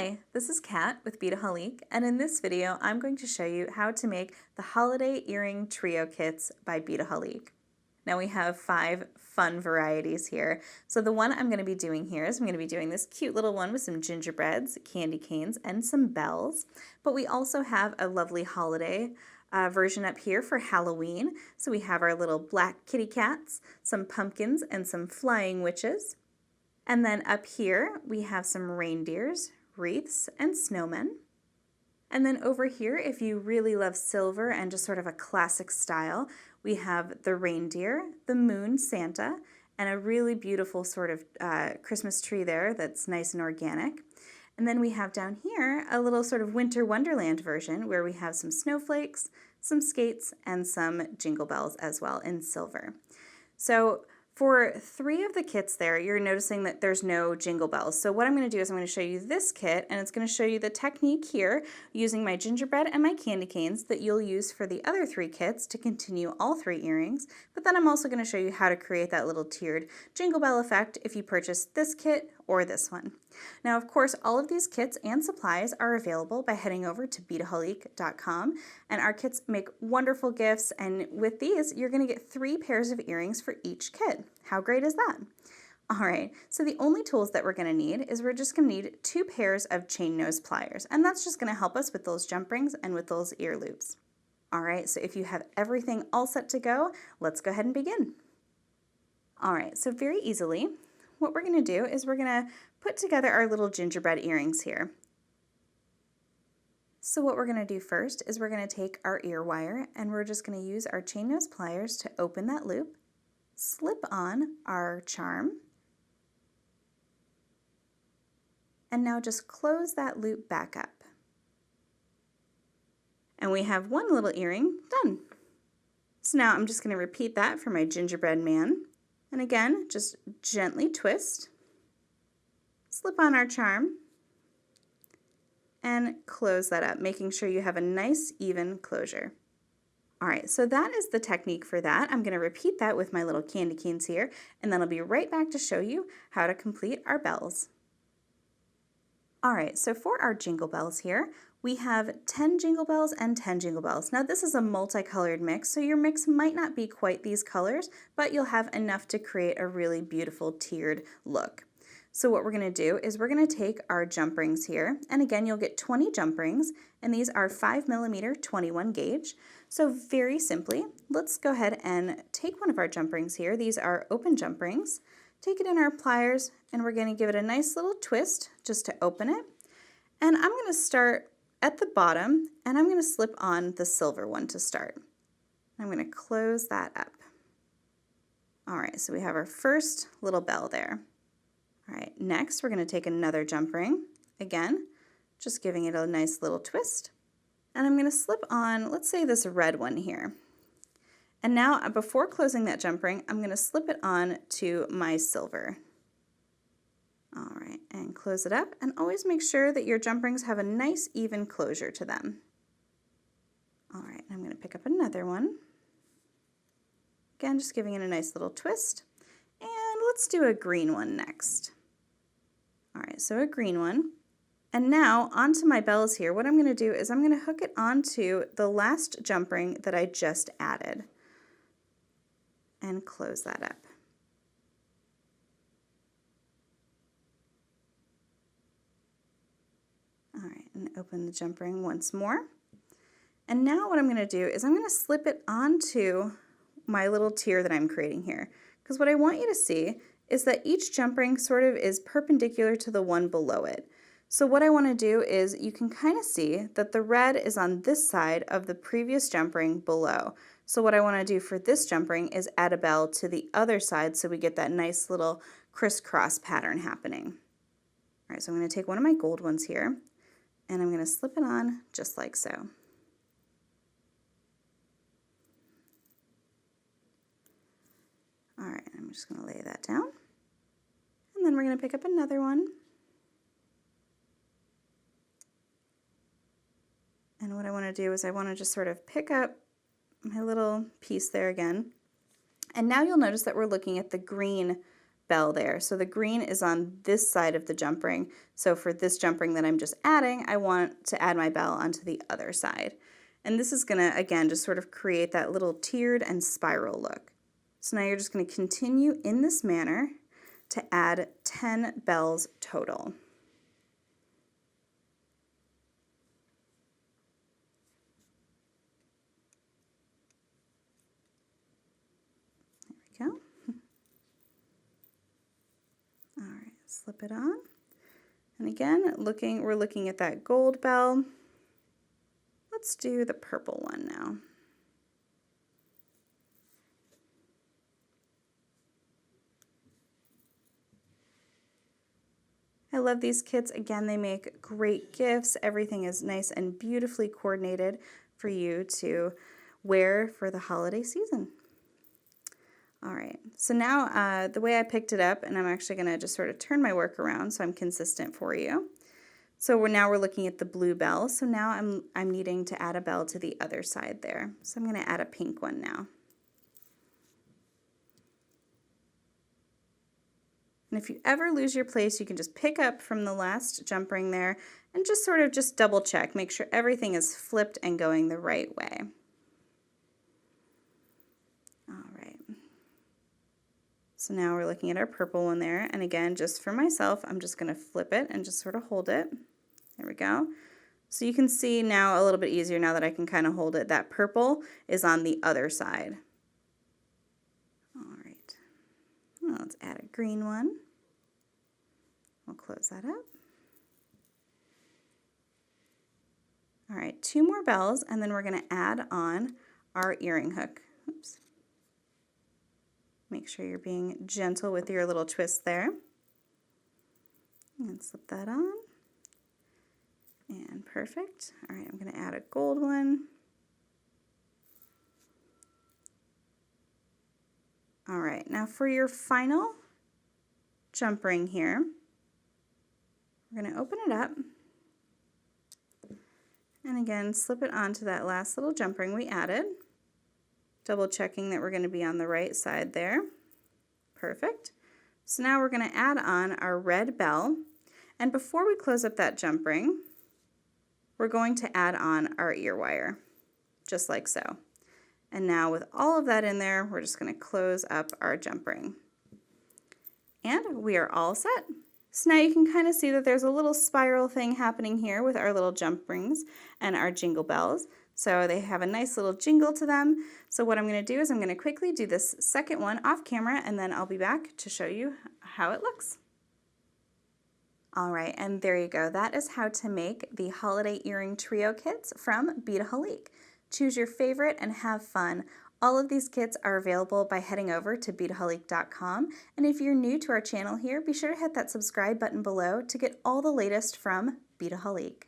Hi, this is Kat with Beadaholique, and in this video I'm going to show you how to make the Holiday Earring Trio Kits by Beadaholique. Now we have 5 fun varieties here. So the one I'm going to be doing here is I'm going to be doing this cute little one with some gingerbreads, candy canes, and some bells. But we also have a lovely holiday version up here for Halloween. So we have our little black kitty cats, some pumpkins, and some flying witches. And then up here we have some reindeers, wreaths, and snowmen. And then over here, if you really love silver and just sort of a classic style, we have the reindeer, the moon Santa, and a really beautiful sort of Christmas tree there that's nice and organic. And then we have down here a little sort of winter wonderland version where we have some snowflakes, some skates, and some jingle bells as well in silver. So for 3 of the kits there, you're noticing that there's no jingle bells. So what I'm going to do is I'm going to show you this kit, and it's going to show you the technique here using my gingerbread and my candy canes that you'll use for the other 3 kits to continue all 3 earrings. But then I'm also going to show you how to create that little tiered jingle bell effect if you purchase this kit or this one. Now, of course, all of these kits and supplies are available by heading over to beadaholique.com, and our kits make wonderful gifts, and with these, you're going to get 3 pairs of earrings for each kit. How great is that? All right, so the only tools that we're going to need is we're just going to need 2 pairs of chain nose pliers, and that's just going to help us with those jump rings and with those ear loops. All right, so if you have everything all set to go, let's go ahead and begin. All right, so very easily, what we're going to do is we're going to put together our little gingerbread earrings here. So what we're going to do first is we're going to take our ear wire and we're just going to use our chain nose pliers to open that loop, slip on our charm, and now just close that loop back up. And we have one little earring done. So now I'm just going to repeat that for my gingerbread man. And again, just gently twist, slip on our charm, and close that up, making sure you have a nice even closure. All right, so that is the technique for that. I'm going to repeat that with my little candy canes here, and then I'll be right back to show you how to complete our bells. All right, so for our jingle bells here, we have 10 jingle bells and 10 jingle bells. Now this is a multicolored mix, so your mix might not be quite these colors, but you'll have enough to create a really beautiful tiered look. So what we're going to do is we're going to take our jump rings here, and again you'll get 20 jump rings, and these are 5mm 21 gauge. So very simply, let's go ahead and take one of our jump rings here. These are open jump rings. Take it in our pliers, and we're going to give it a nice little twist just to open it. And I'm going to start at the bottom, and I'm going to slip on the silver one to start. I'm going to close that up. All right, so we have our first little bell there. All right, next we're going to take another jump ring, again, just giving it a nice little twist. And I'm going to slip on, let's say this red one here. And now before closing that jump ring, I'm going to slip it on to my silver. All right, and close it up, and always make sure that your jump rings have a nice even closure to them. All right, I'm going to pick up another one. Again, just giving it a nice little twist. And let's do a green one next. All right, so a green one. And now onto my bells here, what I'm going to do is I'm going to hook it onto the last jump ring that I just added. And close that up. All right, and open the jump ring once more. And now what I'm going to do is I'm going to slip it onto my little tier that I'm creating here. Because what I want you to see is that each jump ring sort of is perpendicular to the one below it. So what I want to do is you can kind of see that the red is on this side of the previous jump ring below. So what I want to do for this jump ring is add a bell to the other side so we get that nice little crisscross pattern happening. All right, so I'm going to take one of my gold ones here, and I'm going to slip it on just like so. All right, I'm just going to lay that down. And then we're going to pick up another one. And what I want to do is I want to just sort of pick up my little piece there again. And now you'll notice that we're looking at the green bell there. So the green is on this side of the jump ring. So for this jump ring that I'm just adding, I want to add my bell onto the other side. And this is gonna, again, just sort of create that little tiered and spiral look. So now you're just gonna continue in this manner to add 10 bells total. There we go. All right, slip it on. And again, we're looking at that gold bell. Let's do the purple one now. I love these kits. Again, they make great gifts. Everything is nice and beautifully coordinated for you to wear for the holiday season. All right, so now the way I picked it up, and I'm actually gonna just sort of turn my work around so I'm consistent for you. So we're looking at the blue bell. So now I'm needing to add a bell to the other side there. So I'm gonna add a pink one now. And if you ever lose your place, you can just pick up from the last jump ring there and just sort of just double check, make sure everything is flipped and going the right way. All right. So now we're looking at our purple one there. And again, just for myself, I'm just gonna flip it and just sort of hold it. There we go. So you can see now a little bit easier now that I can kind of hold it. That purple is on the other side. All right. Well, let's add a green one. We'll close that up. All right, 2 more bells, and then we're going to add on our earring hook. Oops. Make sure you're being gentle with your little twist there. And slip that on. And perfect. All right, I'm going to add a gold one. All right, now for your final jump ring here, we're going to open it up and again slip it onto that last little jump ring we added, double checking that we're going to be on the right side there. Perfect. So now we're going to add on our red bell, and before we close up that jump ring, we're going to add on our ear wire, just like so. And now with all of that in there, we're just going to close up our jump ring. And we are all set. So now you can kind of see that there's a little spiral thing happening here with our little jump rings and our jingle bells. So they have a nice little jingle to them. So what I'm going to do is I'm going to quickly do this second one off camera, and then I'll be back to show you how it looks. All right, and there you go. That is how to make the holiday earring trio kits from Beadaholique. Choose your favorite and have fun. All of these kits are available by heading over to Beadaholique.com. And if you're new to our channel here, be sure to hit that subscribe button below to get all the latest from Beadaholique.